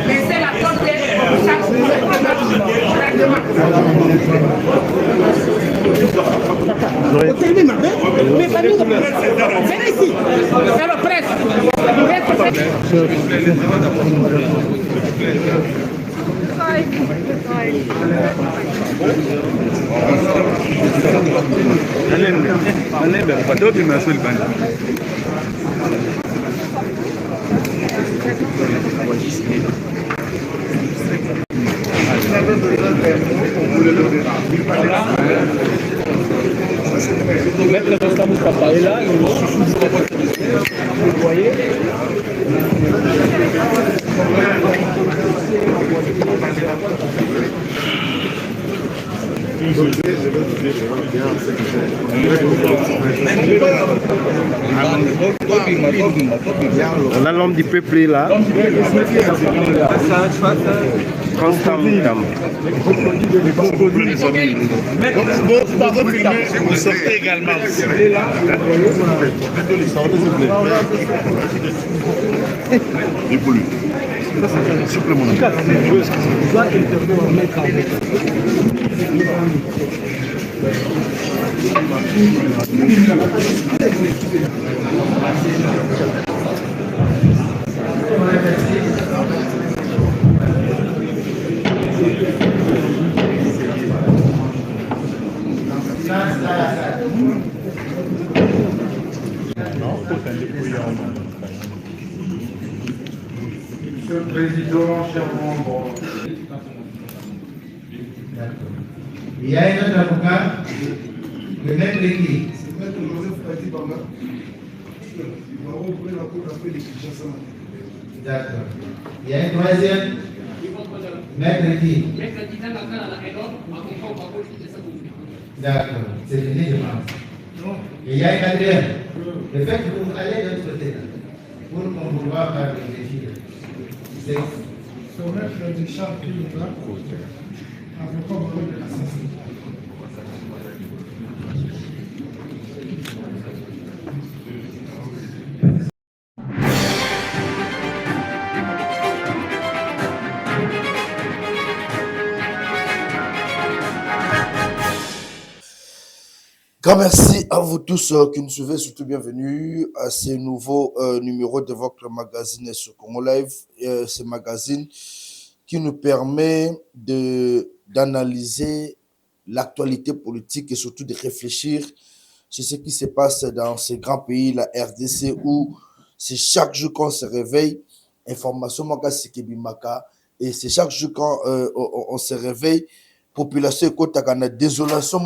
Laissez la porte chaque mais pas nous. Venez ici. Alors, presse. Mettre estamos para là, vous voyez. On a l'homme du peuple là. Vous sortez également. Monsieur le Président, chers membres. Il y a un autre avocat, le maître qui c'est maître Joseph Kati Banga. D'accord. Il y a un troisième, maître qui d'accord, c'est fini, je pense. Et il y a un quatrième. Le fait que vous allez de l'autre côté, pour qu'on vous voit par les filles. C'est son maître de Charles Kilouba, avocat de l'assassin. Grand merci à vous tous qui nous suivez, surtout bienvenue à ce nouveau numéro de votre magazine sur Congo Live. Ce magazine qui nous permet d'analyser l'actualité politique et surtout de réfléchir sur ce qui se passe dans ce grand pays, la RDC, où c'est chaque jour qu'on se réveille, information maka, et c'est chaque jour quand on se réveille, population écoute désolation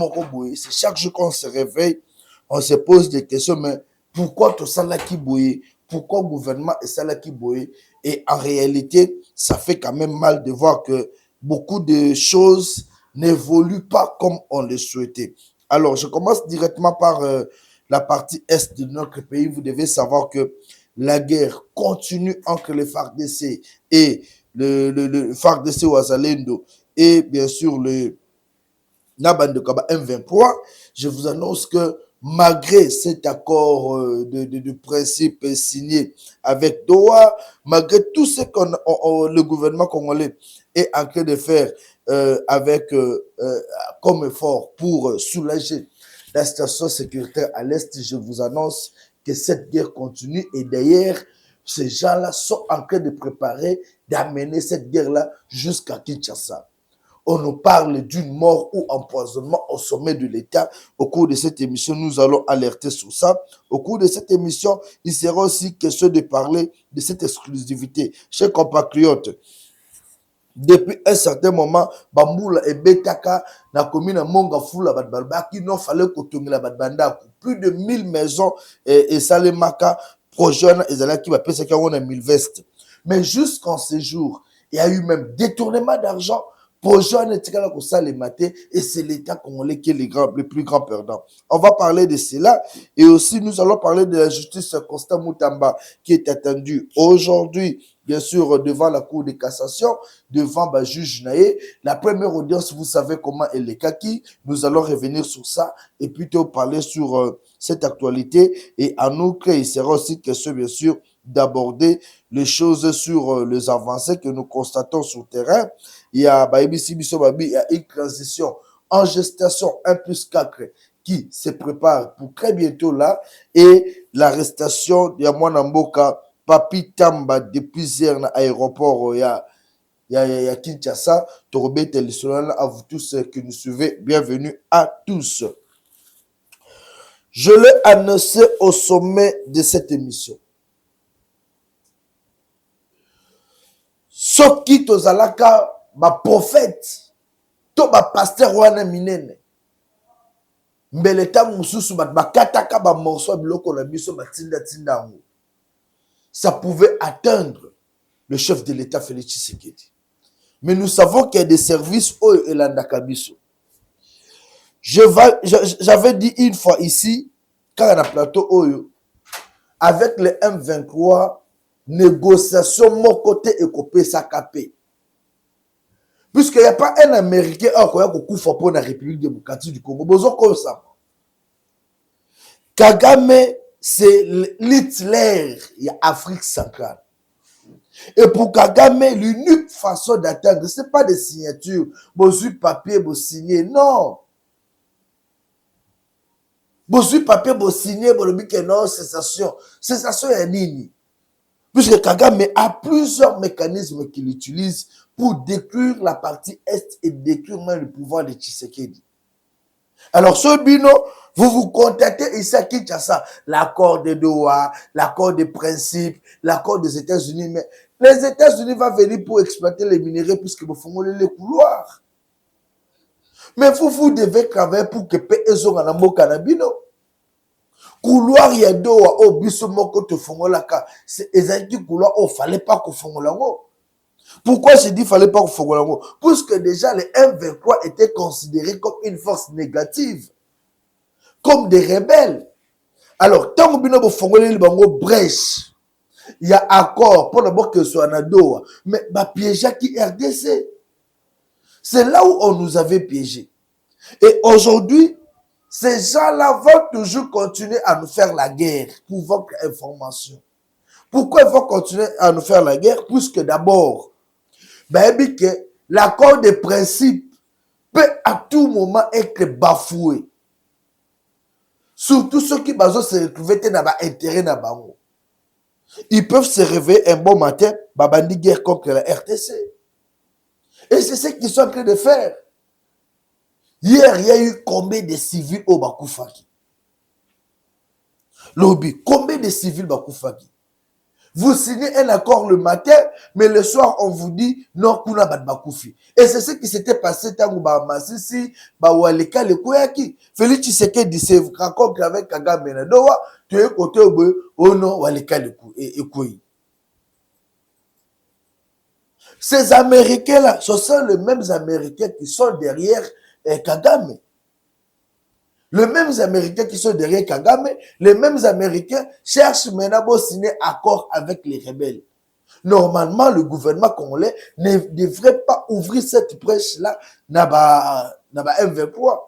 c'est chaque jour qu'on se réveille on se pose des questions, mais pourquoi tout ça là qui bouille, pourquoi le gouvernement est ça là qui bouille, et en réalité ça fait quand même mal de voir que beaucoup de choses n'évoluent pas comme on le souhaitait. Alors je commence directement par la partie est de notre pays. Vous devez savoir que la guerre continue entre les FARDC et le FARDC Ouazalendo et bien sûr le Naban de Kaba M23. Je vous annonce que malgré cet accord de principe signé avec Doha, malgré tout ce que le gouvernement congolais est en train de faire avec comme effort pour soulager la situation sécuritaire à l'Est, je vous annonce que cette guerre continue, et d'ailleurs, ces gens-là sont en train de préparer, d'amener cette guerre-là jusqu'à Kinshasa. On nous parle d'une mort ou empoisonnement au sommet de l'État. Au cours de cette émission, nous allons alerter sur ça. Au cours de cette émission, il sera aussi question de parler de cette exclusivité. Chers compatriotes, depuis un certain moment, Bamboula et Betaka, na commune Monga Fula Badbalba, qui n'ont fallu que la Badbanda, plus de 1000 maisons et Salemaka, projet, et qui va payer 1000 vestes. Mais jusqu'en ce jour, il y a eu même détournement d'argent projet on est là ça les mater et c'est l'État congolais qui est le plus grand perdant. On va parler de cela et aussi nous allons parler de la justice Constant Moutamba qui est attendu aujourd'hui, bien sûr, devant la Cour de cassation, devant le juge Naé. La première audience, vous savez comment elle est kaki. Nous allons revenir sur ça et plutôt parler sur cette actualité. Et à nous, il sera aussi question, bien sûr, d'aborder les choses sur les avancées que nous constatons sur le terrain. Il y a une transition en gestation 1+4 qui se prépare pour très bientôt là et l'arrestation de Mwanamboka Papi Tamba depuis hier à l'aéroport il y a Kinshasa. À vous tous qui nous suivez, bienvenue à tous. Je l'ai annoncé au sommet de cette émission. Soki tozalaka ba prophète to ba pasteur wana minene mbeleta mususu bakataka ba morceau biloko na biso batinda tindango. Ça pouvait atteindre le chef de l'État Félix Tshisekedi. Mais nous savons qu'il y a des services oyo elandaka biso. J'avais dit une fois ici quand on a plateau oyo avec le M23 négociation mon côté et copé sa capé. Puisqu'il n'y a pas un Américain qui a koufa pour la République démocratique du Congo. Bozo comme ça. Kagame, c'est l'Hitler de l'Afrique centrale. Et pour Kagame, l'unique façon d'atteindre, ce n'est pas des signatures. Bozu papier, bo signer. Non. Bozu papier, bo signer, bo le but que non, cessation. Cessation est nini. Puisque Kagame a plusieurs mécanismes qu'il utilise pour détruire la partie Est et détruire même le pouvoir de Tshisekedi. Alors, ce bino, vous vous contactez ici à Kinshasa, l'accord de Doha, l'accord de principe, l'accord des États-Unis, mais les États-Unis vont venir pour exploiter les minéraux puisque vous font les couloirs. Mais vous devez travailler pour que PSO Ganamo Kanabino. Couloir ya Doha, au biso moko te fongo la ka. C'est exactement couloir, oh, fallait pas qu'on fongo la go. Pourquoi je dis qu'il ne fallait pas qu'on fongo la go? Puisque déjà les M23 étaient considérés comme une force négative. Comme des rebelles. Alors, tant que nous avons fait brèche, il y a accord pour d'abord que ce soit à Doha, mais piégé qui RDC. C'est là où on nous avait piégés. Et aujourd'hui, ces gens-là vont toujours continuer à nous faire la guerre pour votre information. Pourquoi ils vont continuer à nous faire la guerre? Puisque d'abord, l'accord de principe peut à tout moment être bafoué. Surtout ceux qui se retrouvent dans l'intérêt. Ils peuvent se réveiller un bon matin, babandi guerre contre la RTC. Et c'est ce qu'ils sont en train de faire. Hier, il y a eu combien de civils au Bakoufaki? Lobby, combien de civils Bakoufaki? Vous signez un accord le matin, mais le soir, on vous dit non, kuna bat Bakoufi. Et c'est ce qui s'était passé tant que Masisi, Waleka, le Koyaki. Félix Tshisekedi s'est rencontré avec Kagame Nadoa, tu es côté oh non, Waleka, le Koyi. Ces Américains-là, ce sont les mêmes Américains qui sont derrière Kagame. Les mêmes Américains qui sont derrière Kagame, les mêmes Américains cherchent maintenant à signer accord avec les rebelles. Normalement, le gouvernement congolais ne devrait pas ouvrir cette brèche-là dans M23.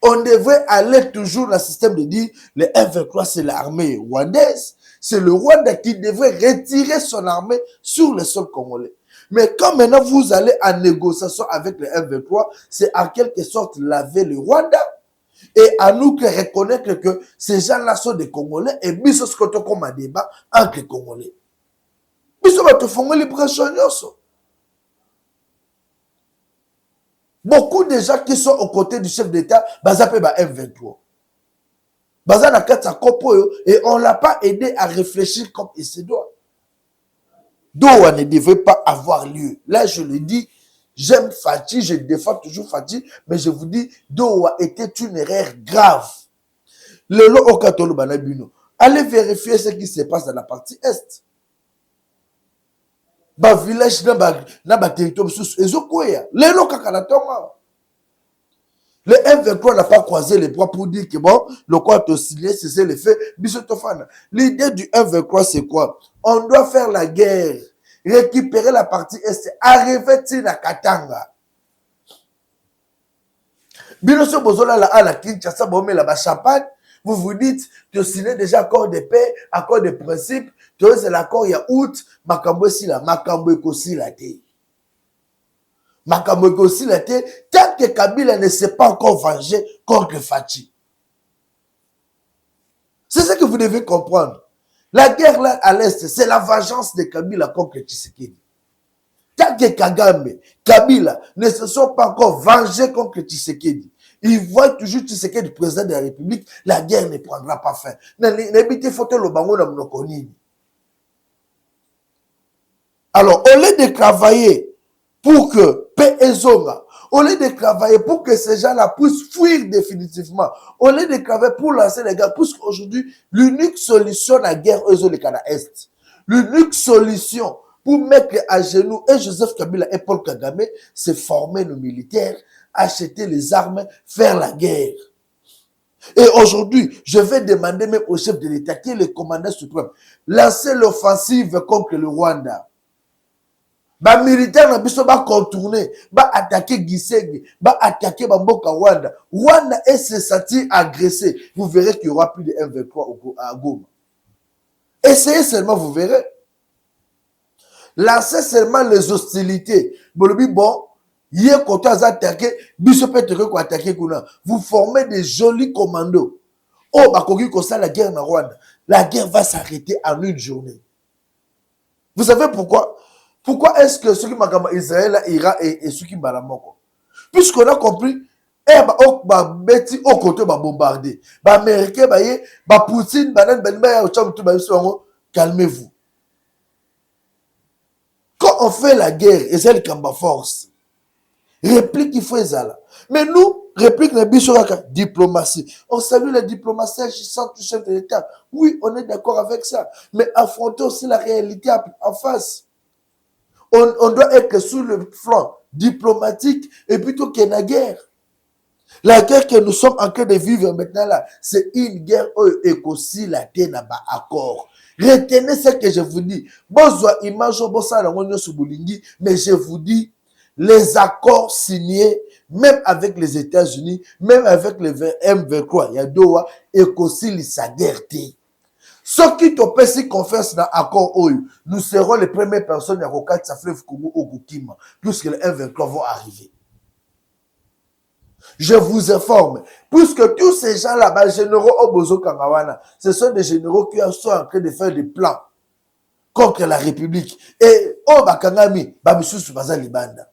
On devrait aller toujours dans le système de dire le M23 c'est l'armée rwandaise. C'est le Rwanda qui devrait retirer son armée sur le sol congolais. Mais quand maintenant vous allez en négociation avec le M23, c'est en quelque sorte laver le Rwanda. Et à nous de reconnaître que ces gens-là sont des Congolais et nous sommes comme un débat entre les Congolais. Nous sommes les libérations. Beaucoup de gens qui sont aux côtés du chef d'État, bazape ba M23. Bazana kata kopo et on l'a pas aidé à réfléchir comme il se doit. Doha ne devait pas avoir lieu. Là, je le dis, j'aime Fati, je défends toujours Fati, mais je vous dis, Doha était une erreur grave. Le lot au Katolo Banabino. Allez vérifier ce qui se passe dans la partie Est. ba village na ba territoire sous ezokoya lelo kaka na tonga. Le M23 n'a pas croisé les bras pour dire que bon, le quoi te signé, c'est le fait. L'idée du M23, c'est quoi? On doit faire la guerre, récupérer la partie Est, arriver à Katanga. Binoso Bozola la à la Kinshasa, bomé la champagne, vous vous dites, tu as signé déjà accord de paix, accord de principe, tu as c'est l'accord il y a août, Makambo Sila, Makambo Ekosila te. Makambo Ekosila te, tant que Kabila ne s'est pas encore vengé contre Fachi. C'est ce que vous devez comprendre. La guerre là à l'Est, c'est la vengeance de Kabila contre Tshisekedi. Tant que Kagame, Kabila ne se sont pas encore vengés contre Tshisekedi, ils voient toujours Tshisekedi président de la République, la guerre ne prendra pas fin. Alors, au lieu de travailler pour que paix et zonga, au lieu de travailler pour que ces gens-là puissent fuir définitivement, au lieu de travailler pour lancer les guerres, puisqu'aujourd'hui, l'unique solution à la guerre Est, l'unique solution pour mettre à genoux et Joseph Kabila et Paul Kagame, c'est former nos militaires, acheter les armes, faire la guerre. Et aujourd'hui, je vais demander même au chef de l'État, qui est le commandant suprême, lancer l'offensive contre le Rwanda. Les militaires n'ont contourner, attaquer Gisenyi, attaquer Mboka Rwanda. Rwanda est se sentir agressé. Vous verrez qu'il n'y aura plus de M23 à Goma. Essayez seulement, vous verrez. Lancez seulement les hostilités. Bon, hier, quand vous attaquez, vous formez des jolis commandos. Oh, la guerre en Rwanda. La guerre va s'arrêter en une journée. Vous savez pourquoi? Pourquoi est-ce que ceux qui m'ont Israël, Iran et ceux qui m'ont puisqu'on a compris, Betty au côté bombardé. Américain, Poutine, calmez-vous. Quand on fait la guerre, et c'est le combat force. Réplique il faut ça. Mais nous, réplique la diplomatie. On salue la diplomatie agissante du chef de l'État. Oui, on est d'accord avec ça. Mais affronter aussi la réalité en face. On doit être sur le flanc diplomatique et plutôt qu'il y ait la guerre. La guerre que nous sommes en train de vivre maintenant là, c'est une guerre écossais la terre n'a pas accord. Retenez ce que je vous dis. Mais je vous dis, les accords signés, même avec les États-Unis, même avec les M23, il y a Doha, écossais sa guerre. Ceux qui te pèsent confiance dans l'accord, nous serons les premières personnes à Rokat Saflev Koumou au Koukima, puisque les M23 vont arriver. Je vous informe, puisque tous ces gens-là, généraux Obozo Kangawana, ce sont des généraux qui sont en train de faire des plans contre la République. Et Obakangami, Babissous Bazali Banda.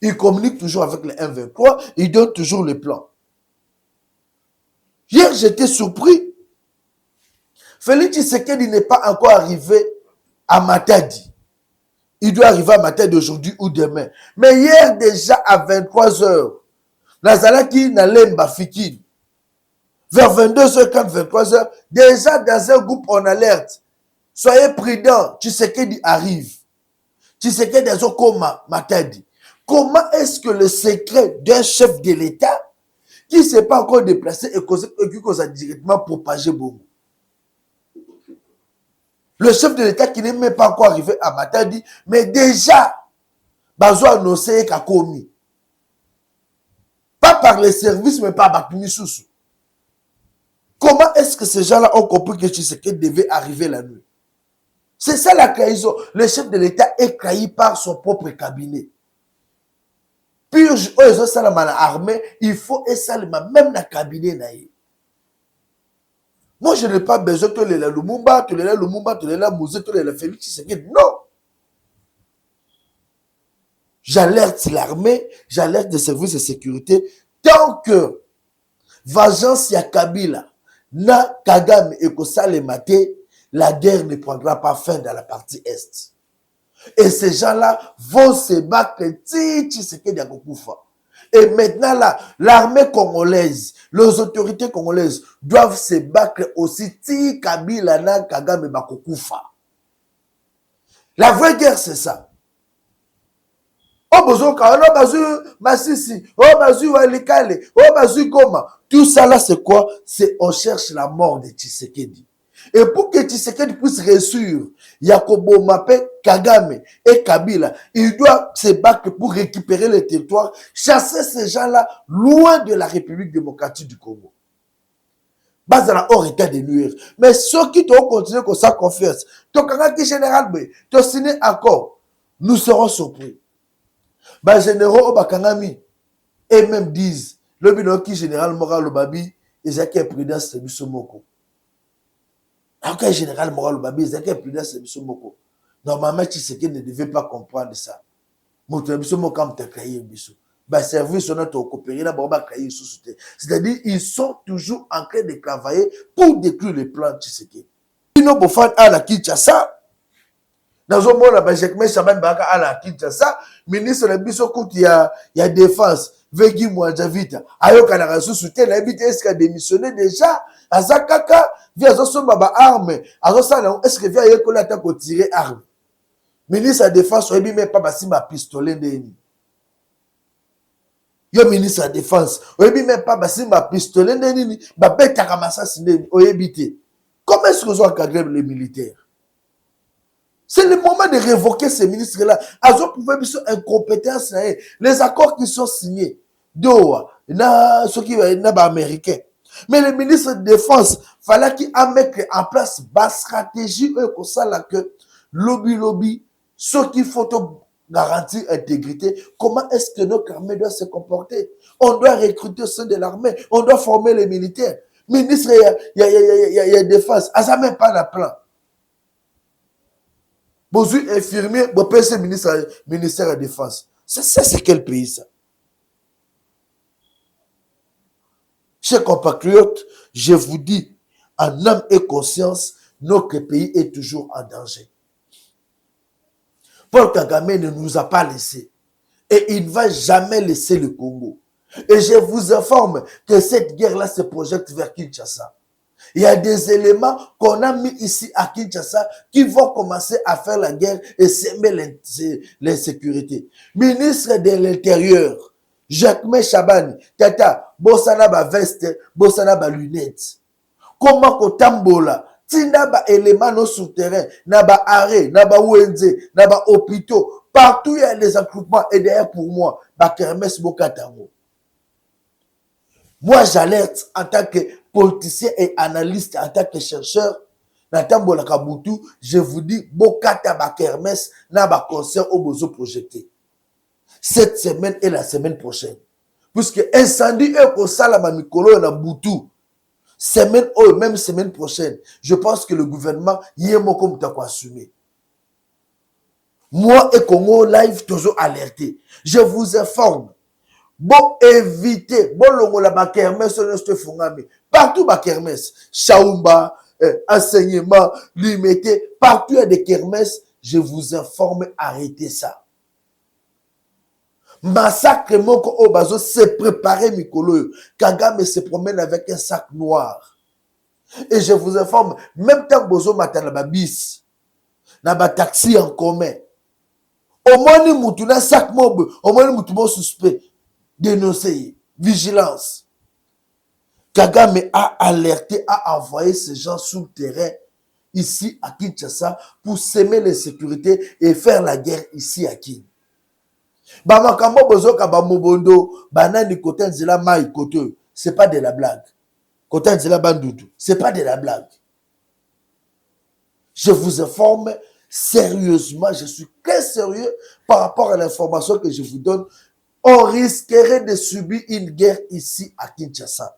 Ils communiquent toujours avec les M23, ils donnent toujours les plans. Hier, j'étais surpris. Félix Tshisekedi n'est pas encore arrivé à Matadi. Il doit arriver à Matadi aujourd'hui ou demain. Mais hier, déjà à 23h, Nazalaki Nalemba Fikine. Vers 22h, 23h, déjà dans un groupe en alerte. Soyez prudents, Tshisekedi arrive. Tshisekedi est au Matadi. Comment est-ce que le secret d'un chef de l'État qui ne s'est pas encore déplacé et qui a directement propagé beaucoup? Le chef de l'État qui n'est même pas encore arrivé à Matadi, mais déjà, Bazo a annoncé qu'il a commis. Pas par les services, mais par Bakimissoussou. Comment est-ce que ces gens-là ont compris que Tshisekedi devait arriver la nuit? C'est ça la trahison. Le chef de l'État est trahi par son propre cabinet. Puis, l'armée, il faut même dans le cabinet. Moi, je n'ai pas besoin de les Lumumba, de les Lumumba, de les Mouzé, de les Félix Tshisekedi. Non. J'alerte l'armée, j'alerte les services de sécurité. Tant que vengeance ya Kabila, na Kagame et Kosale Maté, la guerre ne prendra pas fin dans la partie Est. Et ces gens-là vont se battre Tshisekedi à Kokufa. Et maintenant, là, l'armée congolaise, les autorités congolaises doivent se battre aussi Ti Kabila na Kagame Bakokufa. La vraie guerre, c'est ça. Oh, besoin oh, bazu Masisi, oh, bazu Walikale, oh, bazu Goma. Tout ça là, c'est quoi? C'est on cherche la mort de Tshisekedi. Et pour que Tshisekedi puisse réussir, Yakobo Mape, Kagame et Kabila, il doit se battre pour récupérer le territoire, chasser ces gens-là loin de la République démocratique du Congo. Bazala hors état de nuire. Mais ceux qui ont continué comme ça confiance, ton qui général, tu as signé accord, nous serons surpris. Bah généraux bakangami et même disent le bilan qui général moral babi ils ont qu'un prudence c'est bisomoko. Alors général moral babi ils ont qu'un prudence c'est bisomoko. Normalement Tshisekedi ne devait pas comprendre ça. Moto bisomoko comme t'as créé biso. Bah service on a coopéré là bon bah créer sous-souté. C'est-à-dire ils sont toujours en train de travailler pour détruire les plans de Tshisekedi. Ils pour faire à la Kinshasa. Dans un monde, Benjamin Chaban Baka à la Kinshasa, ministre de Bisso Kouti, il y a défense, Vegi Mouadjavita, Ayoka la sous-soutien, la habité, est-ce qu'il a démissionné déjà? Azakaka, via Zoson Baba arme, Azosana, est-ce que via Yokola attaque au tirer arme? Ministre de la Défense, il n'y a même pas ma pistolet de Yo ministre de la Défense, il n'y a même pas ma pistolet de Nini, Babet Takamassa Sine, Oyebité. Comment est-ce que vous encadrez les militaires? C'est le moment de révoquer ces ministres-là. Ils ont prouvé incompétence. Les accords qui sont signés, Doha, ceux qui sont américains. Mais les ministres de défense, il fallait qu'ils mettent en place une stratégie comme ça, que lobby, ceux qui font garantir l'intégrité. Comment est-ce que notre armée doit se comporter? On doit recruter au sein de l'armée, on doit former les militaires. Ministre, il y a défense, ils n'ont même pas de plan. Bozu infirmier, bon PC ministère de la Défense. C'est quel pays ça? Chers compatriotes, je vous dis, en âme et conscience, notre pays est toujours en danger. Paul Kagame ne nous a pas laissés. Et il ne va jamais laisser le Congo. Et je vous informe que cette guerre-là se projette vers Kinshasa. Il y a des éléments qu'on a mis ici à Kinshasa qui vont commencer à faire la guerre et s'aimer l'insécurité. Ministre de l'Intérieur, Jacques Chabani, Tata, Bossana ba veste, Bossana ba lunettes. Comment qu'on tambola, Tina ba éléments non souterrains, na ba arrêt, na ba ouenze, na ba hôpitaux, partout il y a des attroupements et d'ailleurs pour moi, ba kermesse bokatango. Moi j'alerte en tant que politicien et analyste, en tant que chercheur, Natambola Kabutu, je vous dis, Bokata ba kermesse, na ba concert au bozo projeté. Cette semaine et la semaine prochaine. Puisque incendie est au Salama Mikolo et na Boutou. Semaine ou même semaine prochaine, je pense que le gouvernement y est mon comme t'as assumé. Moi et Congo Live toujours alerté. Je vous informe. Bon éviter, bon longola ba kermesse ne fungami. Partout ba kermesse, Chaoumba, enseignement, limité, partout il y a des kermesses, je vous informe, arrêtez ça. Massacre Moko Obazo s'est préparé Mikolo. Kagame se promène avec un sac noir. Et je vous informe, même tant Bozo Matana bis, na ba taxi en commun. Au moins ni moutou na sac mob, au moins ni moutou suspect. Dénoncer, vigilance. Kagame a alerté, a envoyé ces gens sous le terrain ici à Kinshasa pour s'aimer l'insécurité et faire la guerre ici à Kinshasa. Bamakambo bozoka bamobondo banani côté nzela mai côté, c'est pas de la blague. Côté nzela bandutu, c'est pas de la blague. Je vous informe sérieusement, je suis très sérieux par rapport à l'information que je vous donne. On risquerait de subir une guerre ici à Kinshasa.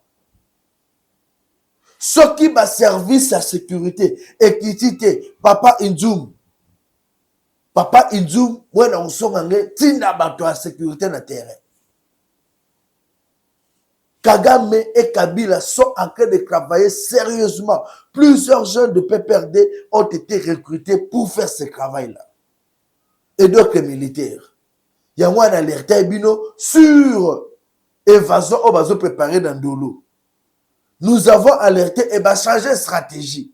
Ce qui va servir sa sécurité, équité, Papa Inzoum. Papa Inzoum, ouais, on s'en tina bato à sécurité na terrain. Kagame et Kabila sont en train de travailler sérieusement. Plusieurs jeunes de PPRD ont été recrutés pour faire ce travail-là. Et d'autres militaires. Il y a un alerte sur évasion au bazo préparé dans Dolo. Nous avons alerté et changé de stratégie.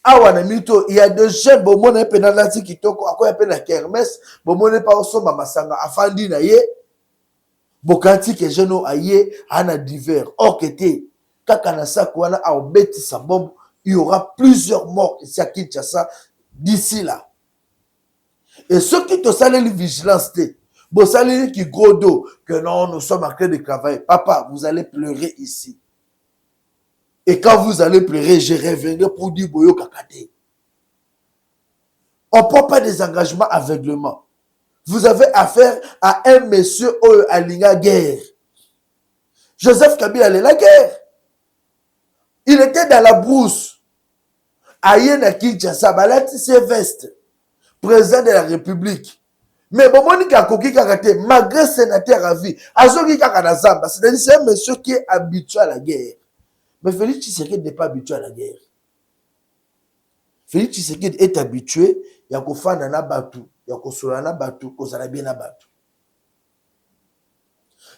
awa na mito il y a des jeunes bomona pena lati kitoko akoya pena kermesse bomona pa osoma masanga afandi na ye bokanti ke jeune aye ana divers or kete kaka na sakwana a obeti sa bombe il y aura plusieurs morts ici à Kinshasa d'ici là. Et ceux qui te saluent la vigilance, vous saluez qui gros dos, que non, nous sommes en train de travailler. Papa, vous allez pleurer ici. Et quand vous allez pleurer, je reviendrai pour dire Boyo Kakate. On ne prend pas des engagements aveuglement. Vous avez affaire à un monsieur à la guerre. Joseph Kabila allait la guerre. Il était dans la brousse. Aïe na Kinshasa, balati ses vestes. Président de la République. Mais bon, Monica Koki Kakate, malgré sénateur à vie, Azoki Kakanazamba, c'est-à-dire c'est un monsieur qui est habitué à la guerre. Mais Félix Tshisekedi n'est pas habitué à la guerre. Félix Tshisekedi est habitué, il y a Kofana na Batu, il y a Kosola na Batu, Kozala bien na Batu.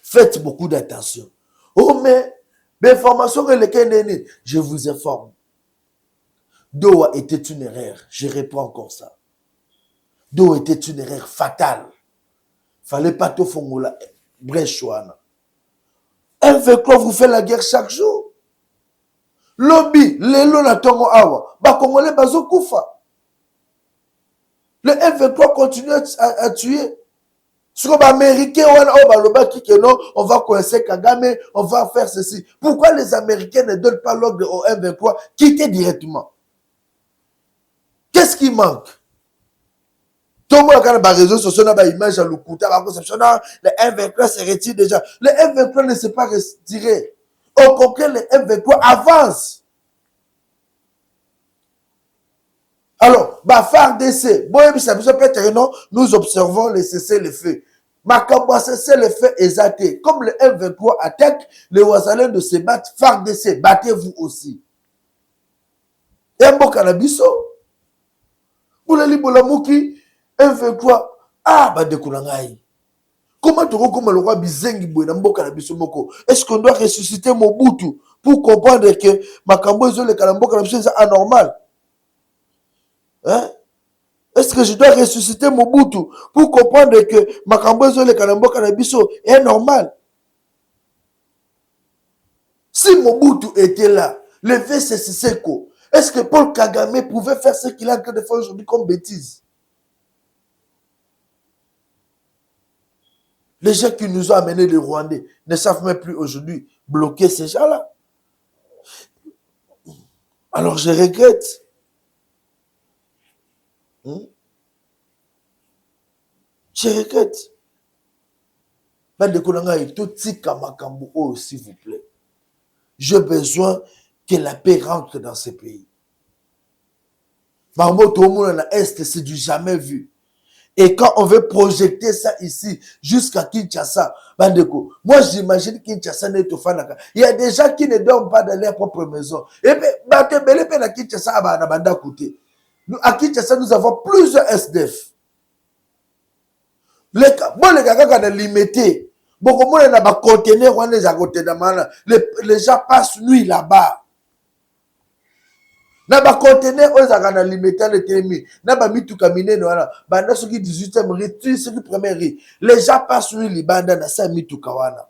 Faites beaucoup d'attention. Oh, mais, l'information que les je vous informe. Doha était une erreur. Je réponds encore ça. Doha était une erreur fatale. Fallait pas tout fongola. Brechouana. Un véhicule vous fait la guerre chaque jour. Lobby, les lots na tongo awa. Ba Congolais bazo koufa. Le M23 continue à tuer. Sur les Américains, on va coincer Kagame, on va faire ceci. Pourquoi les Américains ne donnent pas l'ordre au M23 quitter directement? Qu'est-ce qui manque? Tout le monde a des réseaux sociaux, a des images à l'Ukuta, le M23 se retire déjà. Le M23 ne s'est pas retiré. Au contraire, le M23 avance. Alors, FARDC, nous observons les cessez-le-feu. Makambo cessez le feu exalté. Comme le M23 attaque, les Ouazalins de se battre, FARDC, battez-vous aussi. Et un bon canabiso. Pour les Libolamouki, M23, Badekoulangaï. Comment tu recommandes le roi Bizengi Bouenambo canabiso moko? Est-ce qu'on doit ressusciter Mobutu pour comprendre que Makambo et le Kalambo canabiso c'est anormal? Hein? Est-ce que je dois ressusciter Mobutu pour comprendre que Makambo et le Kalambo canabiso est normal? Si Mobutu était là, le VCC, est-ce que Paul Kagame pouvait faire ce qu'il a en train de faire aujourd'hui comme bêtise? Les gens qui nous ont amenés les Rwandais ne savent même plus aujourd'hui bloquer ces gens-là. Alors je regrette. Je regrette. S'il vous plaît. J'ai besoin que la paix rentre dans ce pays. Marmoto au monde à l'Est, c'est du jamais vu. Et quand on veut projeter ça ici, jusqu'à Kinshasa, Bandeko, moi j'imagine Kinshasa n'est pas fan. Il y a des gens qui ne dorment pas dans leur propre maison. Et bien, à Kinshasa, à Kinshasa, nous avons plusieurs SDF. Les gars limité. Les gens passent nuit là-bas. Na ba conteneur oza na limité le temi na ba mituka minene wana banda soki 18e retour soki première rue les gens passent nuit libanda na sa mituka wana.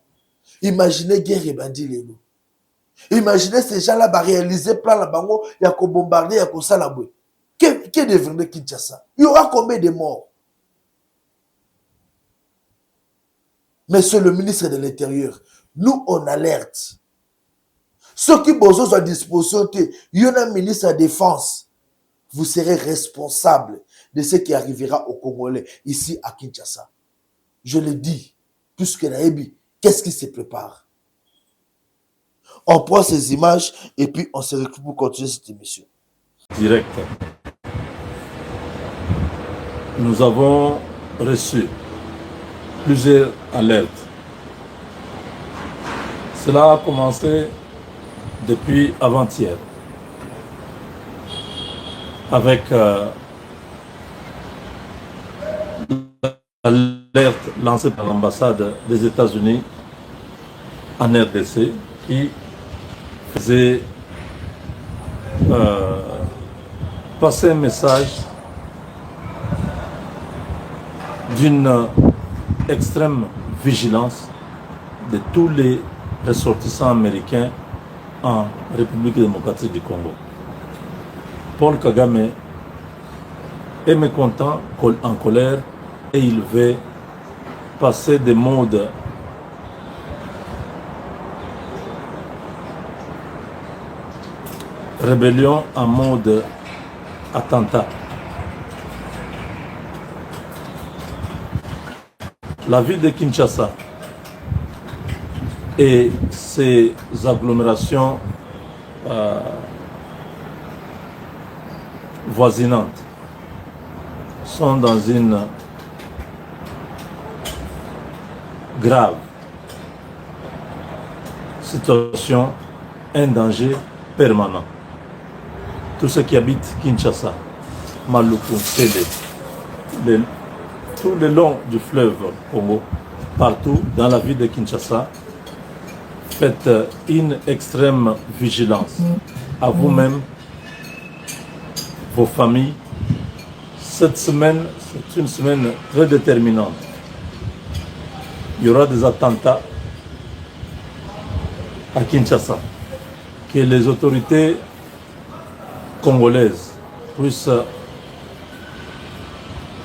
Imaginez guerre bandi lelo. Imaginez ces gens là ba réaliser plan la bango ya ko bombarder ya ko sala boy. Qu'est devenu Kinshasa? Il y aura combien de morts? Monsieur le ministre de l'Intérieur, nous on alerte. Ceux qui sont à disposition, il y a un ministre de la Défense. Vous serez responsable de ce qui arrivera aux Congolais ici à Kinshasa. Je le dis, puisque Naïbi, qu'est-ce qui se prépare? On prend ces images et puis on se retrouve pour continuer cette émission. Direct. Nous avons reçu plusieurs alertes. Cela a commencé depuis avant-hier, avec l'alerte lancée par l'ambassade des États-Unis en RDC qui faisait passer un message d'une extrême vigilance de tous les ressortissants américains en République démocratique du Congo. Paul Kagame est mécontent, en colère, et il veut passer des modes rébellion en mode attentat. La ville de Kinshasa et ses agglomérations voisinantes sont dans une grave situation, un danger permanent. Tous ceux qui habitent Kinshasa, Maluku, Télé, tout le long du fleuve Congo, partout dans la ville de Kinshasa, faites une extrême vigilance à vous-même, vos familles. Cette semaine, c'est une semaine très déterminante. Il y aura des attentats à Kinshasa. Que les autorités congolaises puissent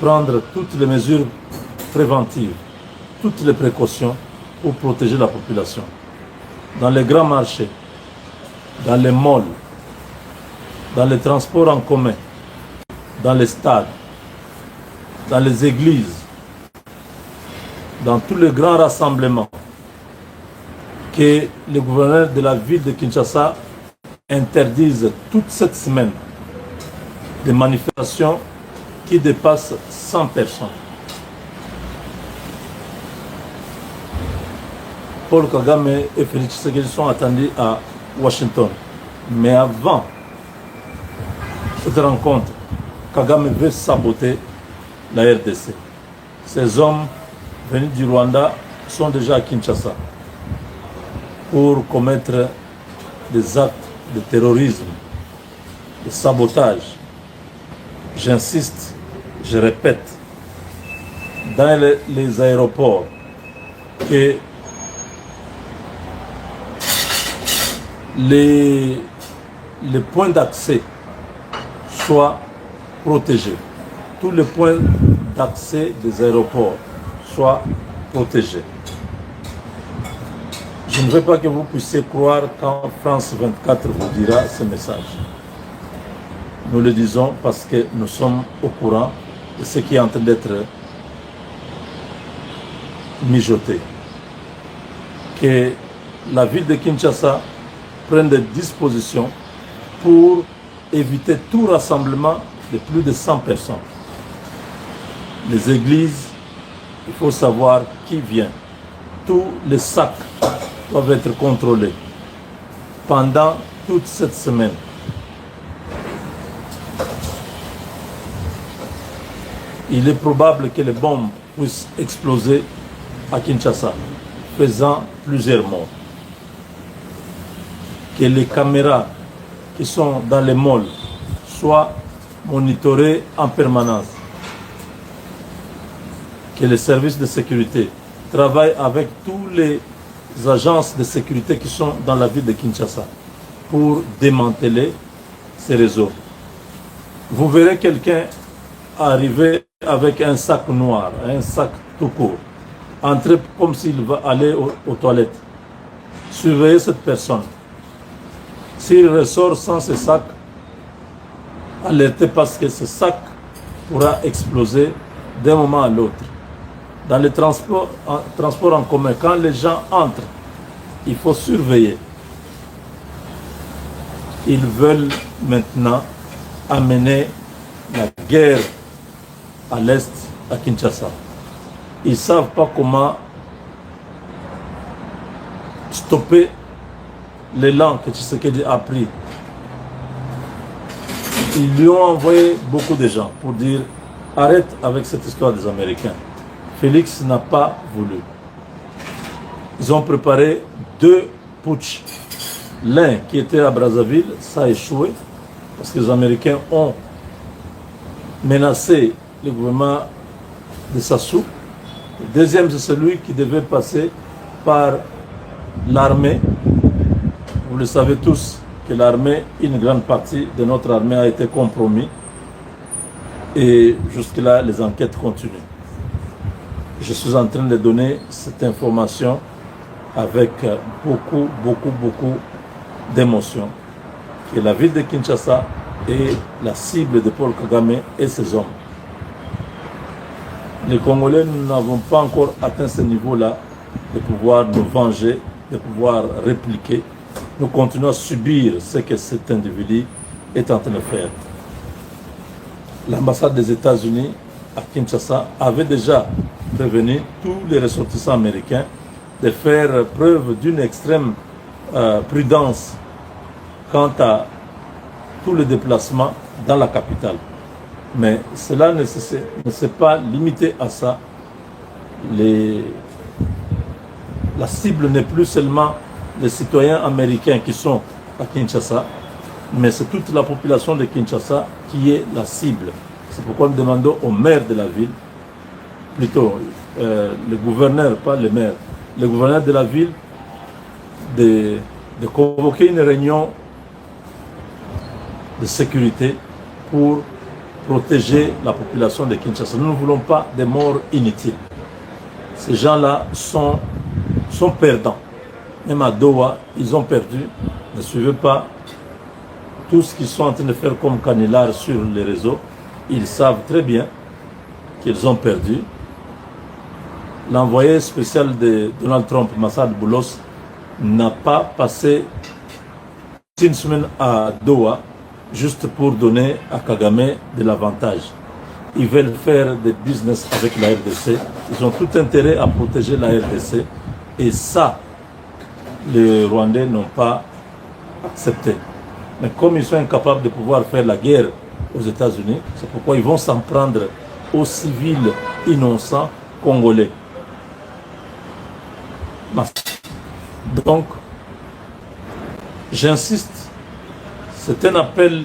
prendre toutes les mesures préventives, toutes les précautions pour protéger la population. Dans les grands marchés, dans les malls, dans les transports en commun, dans les stades, dans les églises, dans tous les grands rassemblements, que le gouverneur de la ville de Kinshasa interdise toute cette semaine des manifestations qui dépassent 100 personnes. Paul Kagame et Félix Tshisekedi sont attendus à Washington. Mais avant cette rencontre, Kagame veut saboter la RDC. Ces hommes venus du Rwanda sont déjà à Kinshasa pour commettre des actes de terrorisme, de sabotage. J'insiste, je répète, dans les aéroports, que les points d'accès soient protégés. Tous les points d'accès des aéroports soient protégés. Je ne veux pas que vous puissiez croire quand France 24 vous dira ce message. Nous le disons parce que nous sommes au courant de ce qui est en train d'être mijoté. Que la ville de Kinshasa prenne des dispositions pour éviter tout rassemblement de plus de 100 personnes. Les églises, il faut savoir qui vient. Tous les sacs doivent être contrôlés pendant toute cette semaine. Il est probable que les bombes puissent exploser à Kinshasa, faisant plusieurs morts. Que les caméras qui sont dans les malls soient monitorées en permanence. Que les services de sécurité travaillent avec tous les agences de sécurité qui sont dans la ville de Kinshasa pour démanteler ces réseaux. Vous verrez quelqu'un arriver avec un sac noir, un sac tout court, entrer comme s'il va aller aux toilettes. Surveillez cette personne. S'il ressort sans ce sac, alertez parce que ce sac pourra exploser d'un moment à l'autre. Dans les transports en commun, quand les gens entrent, il faut surveiller. Ils veulent maintenant amener la guerre à l'est, à Kinshasa. Ils ne savent pas comment stopper l'élan que Tshisekedi a pris. Ils lui ont envoyé beaucoup de gens pour dire arrête avec cette histoire des Américains. Félix n'a pas voulu. Ils ont préparé 2 putschs. L'un qui était à Brazzaville, ça a échoué parce que les Américains ont menacer le gouvernement de Sassou. Le deuxième, c'est celui qui devait passer par l'armée. Vous le savez tous que l'armée, une grande partie de notre armée a été compromise. Et jusque-là, les enquêtes continuent. Je suis en train de donner cette information avec beaucoup d'émotion. Que la ville de Kinshasa est la cible de Paul Kagame et ses hommes. Les Congolais, nous n'avons pas encore atteint ce niveau-là de pouvoir nous venger, de pouvoir répliquer. Nous continuons à subir ce que cet individu est en train de faire. L'ambassade des États-Unis à Kinshasa avait déjà prévenu tous les ressortissants américains de faire preuve d'une extrême prudence quant à tous les déplacements dans la capitale. Mais cela ne s'est pas limité à ça. La cible n'est plus seulement les citoyens américains qui sont à Kinshasa, mais c'est toute la population de Kinshasa qui est la cible. C'est pourquoi nous demandons au maire de la ville, plutôt le gouverneur, pas le maire, le gouverneur de la ville, de convoquer une réunion de sécurité pour protéger la population de Kinshasa. Nous ne voulons pas de morts inutiles. Ces gens-là sont perdants. Même à Doha, ils ont perdu. Ne suivez pas tout ce qu'ils sont en train de faire comme canular sur les réseaux. Ils savent très bien qu'ils ont perdu. L'envoyé spécial de Donald Trump, Massad Boulos, n'a pas passé une semaine à Doha juste pour donner à Kagame de l'avantage. Ils veulent faire des business avec la RDC. Ils ont tout intérêt à protéger la RDC. Et ça, les Rwandais n'ont pas accepté. Mais comme ils sont incapables de pouvoir faire la guerre aux États-Unis, c'est pourquoi ils vont s'en prendre aux civils innocents congolais. Donc, j'insiste, c'est un appel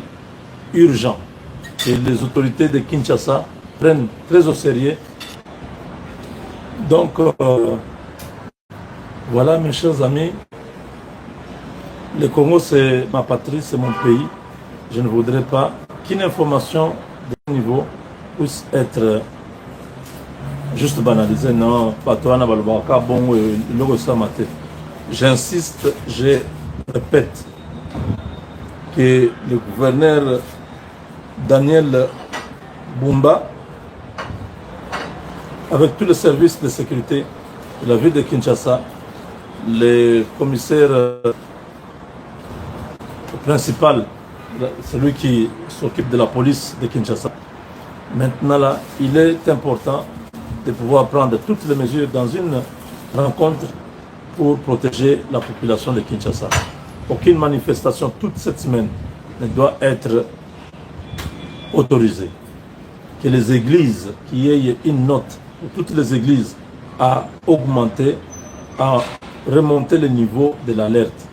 urgent que les autorités de Kinshasa prennent très au sérieux. Donc, voilà mes chers amis, le Congo c'est ma patrie, c'est mon pays. Je ne voudrais pas qu'une information de ce niveau puisse être juste banalisée. Non, pas toi, bon, j'insiste, je répète que le gouverneur Daniel Bumba, avec tous les services de sécurité de la ville de Kinshasa, le commissaire principal, celui qui s'occupe de la police de Kinshasa, maintenant là, il est important de pouvoir prendre toutes les mesures dans une rencontre pour protéger la population de Kinshasa. Aucune manifestation toute cette semaine ne doit être autorisée. Que les églises, qu'il y ait une note pour toutes les églises à augmenter, à remonter le niveau de l'alerte.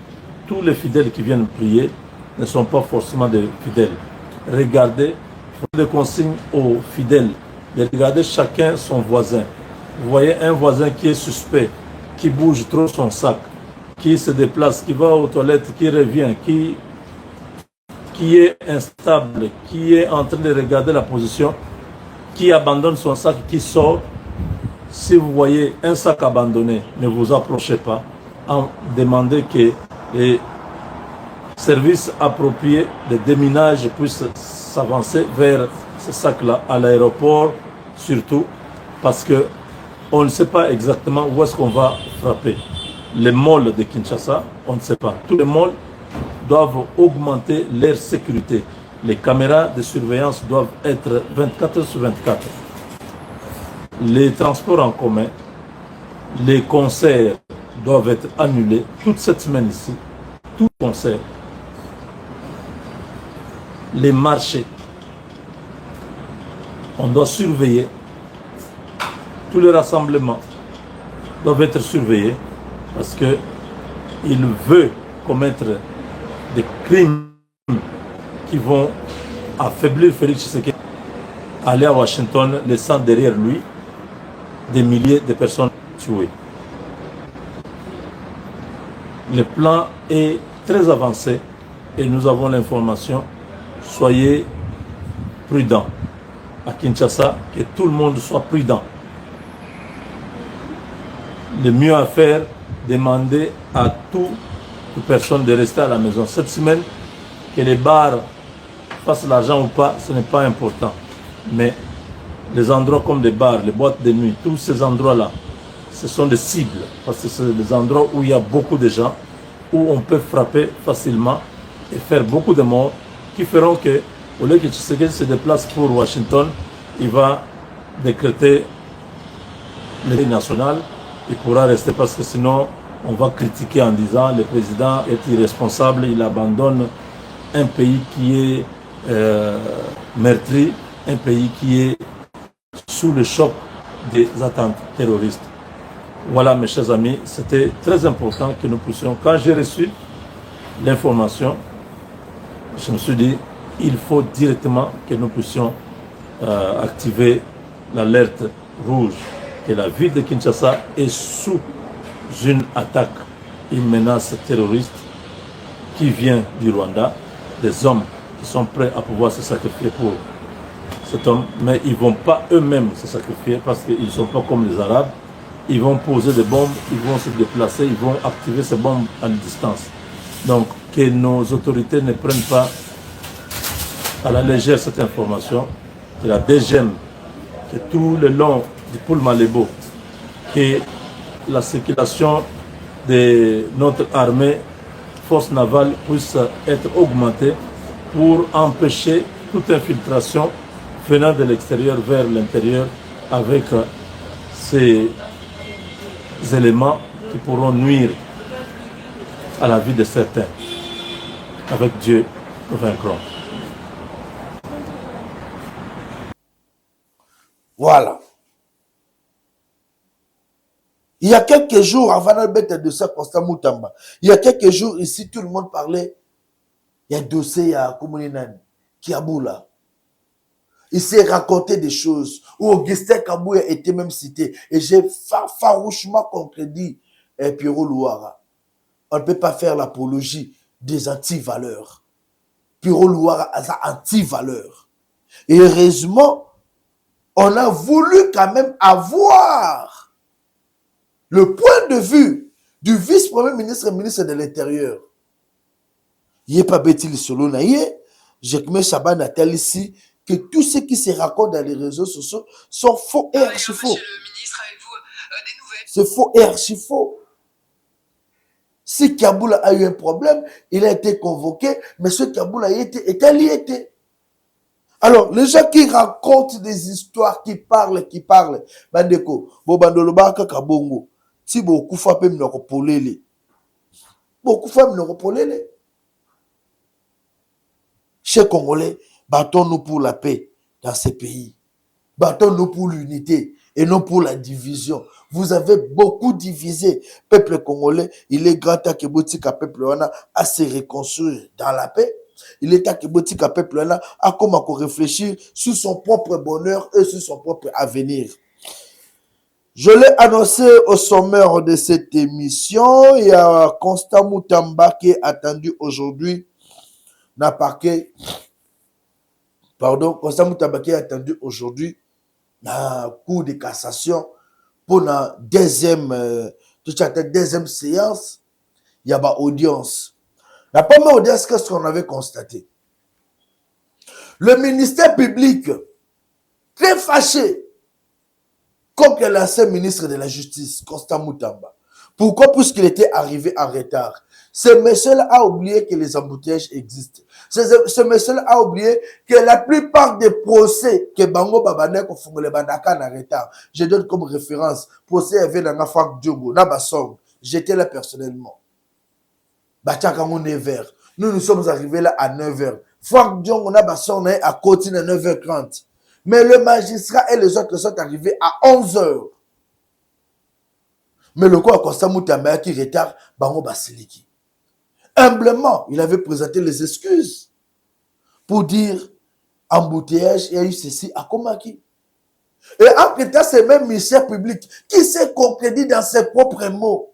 Tous les fidèles qui viennent prier ne sont pas forcément des fidèles. Regardez, faites des consignes aux fidèles de regarder chacun son voisin. Vous voyez un voisin qui est suspect, qui bouge trop son sac, qui se déplace, qui va aux toilettes, qui revient, qui est instable, qui est en train de regarder la position, qui abandonne son sac, qui sort. Si vous voyez un sac abandonné, ne vous approchez pas. Demandez que les services appropriés de déminage puissent s'avancer vers ce sac-là, à l'aéroport surtout, parce que on ne sait pas exactement où est-ce qu'on va frapper. Les malls de Kinshasa, on ne sait pas. Tous les malls doivent augmenter leur sécurité. Les caméras de surveillance doivent être 24 sur 24. Les transports en commun, les concerts doivent être annulés toute cette semaine ici. Tout concert. Les marchés. On doit surveiller. Tous les rassemblements doivent être surveillés parce qu'il veut commettre des crimes qui vont affaiblir Félix Tshisekedi, aller à Washington, laissant derrière lui des milliers de personnes tuées. Le plan est très avancé et nous avons l'information. Soyez prudents à Kinshasa, que tout le monde soit prudent. Le mieux à faire, demander à toute personne de rester à la maison. Cette semaine, que les bars fassent l'argent ou pas, ce n'est pas important. Mais les endroits comme les bars, les boîtes de nuit, tous ces endroits-là, ce sont des cibles. Parce que c'est des endroits où il y a beaucoup de gens, où on peut frapper facilement et faire beaucoup de morts, qui feront que, au lieu que Tshisekedi se déplace pour Washington, il va décréter l'état national. Il pourra rester parce que sinon, on va critiquer en disant le président est irresponsable, il abandonne un pays qui est meurtri, un pays qui est sous le choc des attentes terroristes. Voilà, mes chers amis, c'était très important que nous puissions, quand j'ai reçu l'information, je me suis dit, il faut directement que nous puissions activer l'alerte rouge, que la ville de Kinshasa est sous une attaque, une menace terroriste qui vient du Rwanda, des hommes qui sont prêts à pouvoir se sacrifier pour cet homme, mais ils ne vont pas eux-mêmes se sacrifier parce qu'ils ne sont pas comme les Arabes. Ils vont poser des bombes, ils vont se déplacer, ils vont activer ces bombes à distance. Donc, que nos autorités ne prennent pas à la légère cette information, que la DGM, que tout le long du pôle Malébo, que la circulation de notre armée, force navale, puisse être augmentée pour empêcher toute infiltration venant de l'extérieur vers l'intérieur avec ces éléments qui pourront nuire à la vie de certains. Avec Dieu, nous vaincrons. Voilà. Il y a quelques jours, avant la bête de ça, Constant Moutamba, il y a quelques jours ici, tout le monde parlait. Il y a un dossier, il y a Koumoulinan, Kiaboula. Il s'est raconté des choses où Augustin Kabouya était même cité. Et j'ai farouchement contredit Pierrot Louara. On ne peut pas faire l'apologie des anti-valeurs. Pierrot Louara a anti-valeurs. Et heureusement, on a voulu quand même avoir le point de vue du vice-premier ministre et ministre de l'Intérieur. Il n'y a pas bêti le solo naïe. J'ai que Chaban Natal ici que tout ce qui se raconte dans les réseaux sociaux sont faux et archi-faux. Monsieur le ministre, avez-vous des nouvelles? C'est faux et archi-faux. Si Kaboula a eu un problème, il a été convoqué, mais ce Kaboula est allé. Alors, les gens qui racontent des histoires, qui parlent, Bandeko, Bobandoloba Kabongo, si beaucoup fa pe mnoko polele. Beaucoup fa mnoko polele. Chers Congolais, battons-nous pour la paix dans ces pays. Battons-nous pour l'unité et non pour la division. Vous avez beaucoup divisé. Peuple congolais, il est grand temps que Botika peuple à se reconstruire dans la paix. Il est temps que Botika peuple a comment réfléchir sur son propre bonheur et sur son propre avenir. Je l'ai annoncé au sommaire de cette émission. Il y a Constant Moutamba qui est attendu aujourd'hui. Constant Moutamba qui est attendu aujourd'hui dans la Cour de cassation pour la deuxième séance. Il y a une audience. La première audience, qu'est-ce qu'on avait constaté? Le ministère public, très fâché contre l'ancien ministre de la Justice, Constant Moutamba. Pourquoi? Puisqu'il était arrivé en retard. Ce monsieur-là a oublié que les embouteillages existent. Ce monsieur-là a oublié que la plupart des procès que Bango Babanek ont fait les Bandaka en retard. Je donne comme référence procès avec la Franck Diongo, Nabasong. J'étais là personnellement. Bachakamo 9h. Nous sommes arrivés là à 9h. Franck Diongo, Nabasong est à côté de 9h30. Mais le magistrat et les autres sont arrivés à 11h. Mais le quoi Constant Moutamba qui retard Bango Basiliki. Humblement, il avait présenté les excuses pour dire embouteillage, il y a eu ceci à Komaki. Et après ça, c'est même ministère public qui s'est contredit dans ses propres mots.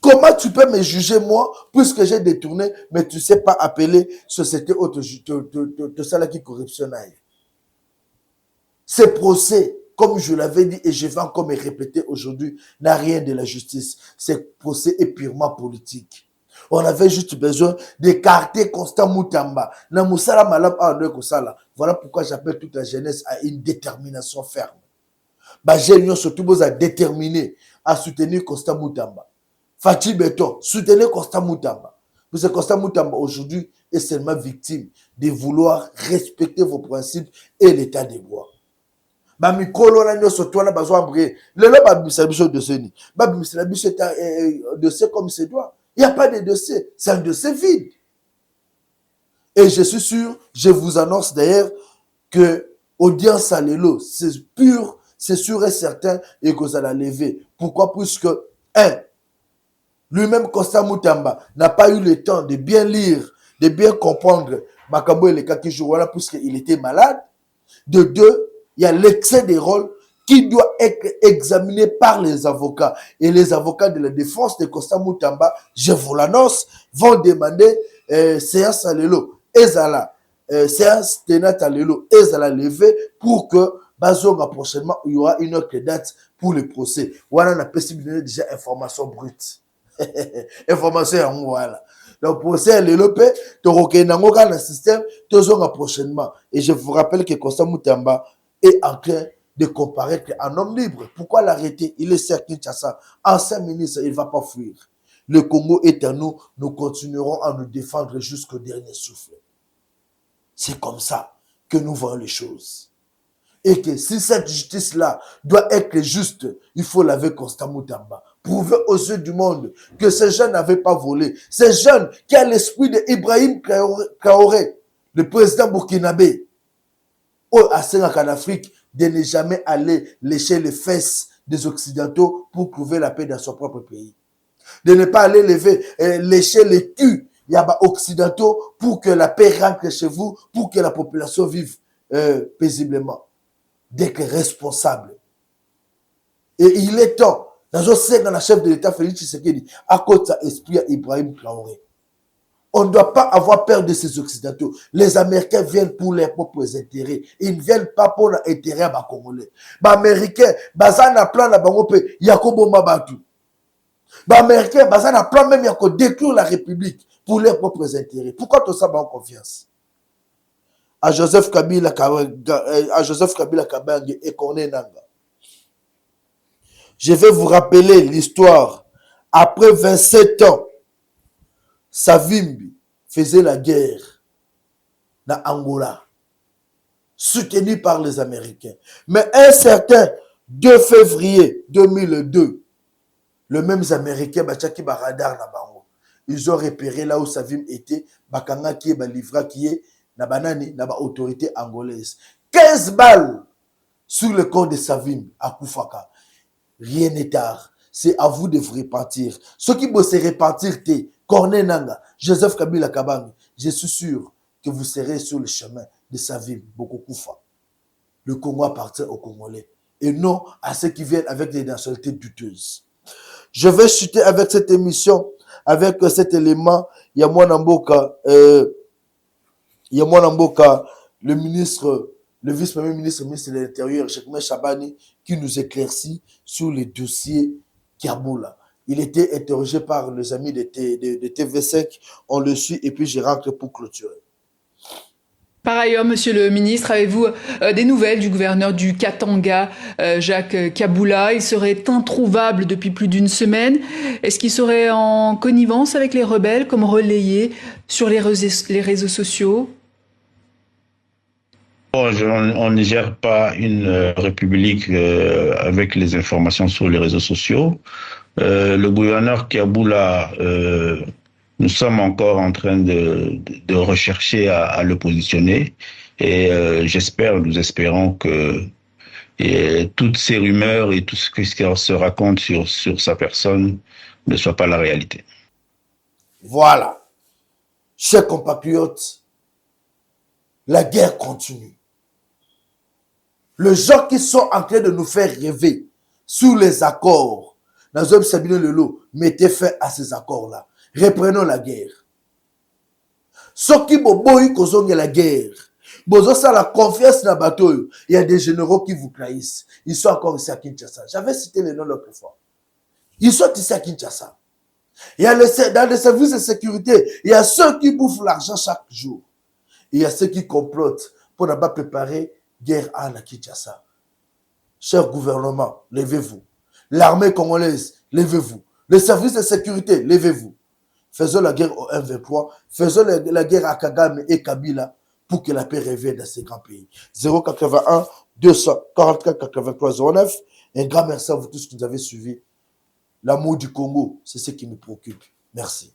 Comment tu peux me juger, moi, puisque j'ai détourné, mais tu ne sais pas appeler société auto de ça là qui corruptionnaille. Ce procès, comme je l'avais dit et je vais encore me répéter aujourd'hui, n'a rien de la justice. Ce procès est purement politique. On avait juste besoin d'écarter Constant Moutamba. Voilà pourquoi j'appelle toute la jeunesse à une détermination ferme. J'ai surtout besoin à déterminer à soutenir Constant Moutamba. Fatih Beton, soutenez Constant Moutamba. Parce que Constant Moutamba aujourd'hui est seulement victime de vouloir respecter vos principes et l'état des droits. Mikolo na nyoso toana bazo ambré. Le ba bisabiso de seni. Ba bisabiso dossier comme c'est doit. Il n'y a pas de dossier, c'est un dossier vide. Et je suis sûr, je vous annonce d'ailleurs que audience à l'élo, c'est pur, c'est sûr et certain et que ça l'a levé. Pourquoi? Puisque lui-même, Constant Moutamba, n'a pas eu le temps de bien lire, de bien comprendre Makambo et les cas qui jouent là, puisqu'il était malade. De deux, il y a l'excès des rôles qui doit être examiné par les avocats. Et les avocats de la défense de Constant Moutamba, je vous l'annonce, vont demander séance à l'élo. Ezala, séance tenante à l'élo. Ezala levé pour que Bazonga prochainement, il y aura une autre date pour le procès. Voilà, on a possibilité déjà information brute. Information voilà. Donc procès le lopé to rokenangoka le système tozonga prochainement et je vous rappelle que Constant Moutamba est en train de comparaître en homme libre. Pourquoi l'arrêter? Il est certain Kinshasa, ancien ministre, il ne va pas fuir. Le Congo est à nous, nous continuerons à nous défendre jusqu'au dernier souffle. C'est comme ça que nous voyons les choses. Et que si cette justice-là doit être juste, il faut laver Constant Moutamba. Prouver aux yeux du monde que ces jeunes n'avaient pas volé. Ces jeunes qui ont l'esprit d'Ibrahim Traoré, le président burkinabé, en Afrique, de ne jamais aller lécher les fesses des Occidentaux pour prouver la paix dans son propre pays. De ne pas aller lécher les culs occidentaux pour que la paix rentre chez vous, pour que la population vive paisiblement. D'être responsable. Et il est temps, dans la chef de l'État, Félix Tshisekedi, à cause de sa esprit à Ibrahim Traoré. On ne doit pas avoir peur de ces Occidentaux. Les Américains viennent pour leurs propres intérêts. Ils ne viennent pas pour l'intérêt à Congolais. Les Américains, ils ont un plan à Bangope, Yakobo Mabatu. Les Américains, ils ont un plan même à détruire la République pour leurs propres intérêts. Pourquoi tout ça va en confiance? À Joseph Kabila Kabange et Corneille Nanga. Je vais vous rappeler l'histoire. Après 27 ans, Savimbi faisait la guerre dans Angola, soutenu par les Américains. Mais un certain 2 février 2002, les mêmes Américains, ils ont repéré là où Savim était, Bakanga qui est, Balivra qui est, na autorité angolaise. 15 balles sur le corps de Savim à Koufaka. Rien n'est tard. C'est à vous de vous repentir. Ceux qui vont se repentir, Corneille Nanga, Joseph Kabila Kabange, je suis sûr que vous serez sur le chemin de Savim, Bokokoufa. Le Congo appartient aux Congolais et non à ceux qui viennent avec des nationalités douteuses. Je vais chuter avec cette émission, avec cet élément. Il y a Mwanamboka, le ministre, le vice-premier ministre, ministre de l'Intérieur, Jacquemin Chabani, qui nous éclaircit sur les dossiers Kiaboula. Il était interrogé par les amis de TV5, on le suit et puis je rentre pour clôturer. Par ailleurs, monsieur le ministre, avez-vous des nouvelles du gouverneur du Katanga, Jacques Kaboula? Il serait introuvable depuis plus d'une semaine. Est-ce qu'il serait en connivence avec les rebelles, comme relayé sur les réseaux sociaux? Bon, on ne gère pas une république avec les informations sur les réseaux sociaux. Le gouverneur Kaboula, nous sommes encore en train de rechercher à le positionner et nous espérons que toutes ces rumeurs et tout ce qui se raconte sur sa personne ne soit pas la réalité. Voilà. Chers compatriotes, La guerre continue. Les gens qui sont en train de nous faire rêver sur les accords, Nazom Sabine Lelo, mettez fin à ces accords-là. Reprenons la guerre. Ceux qui boboy kozonge la guerre, bozo ça la confiance na bateau, il y a des généraux qui vous trahissent. Ils sont encore ici à Kinshasa. J'avais cité les noms l'autre fois. Ils sont ici à Kinshasa. Il y a dans les services de sécurité, il y a ceux qui bouffent l'argent chaque jour. Il y a ceux qui complotent pour ne pas préparer guerre à la Kinshasa. Cher gouvernement, levez-vous. L'armée congolaise, levez-vous. Les services de sécurité, levez-vous. Faisons la guerre au M23, faisons la guerre à Kagame et Kabila pour que la paix revienne dans ces grands pays. 081 244 83 09. Un grand merci à vous tous qui nous avez suivis. L'amour du Congo, c'est ce qui nous préoccupe. Merci.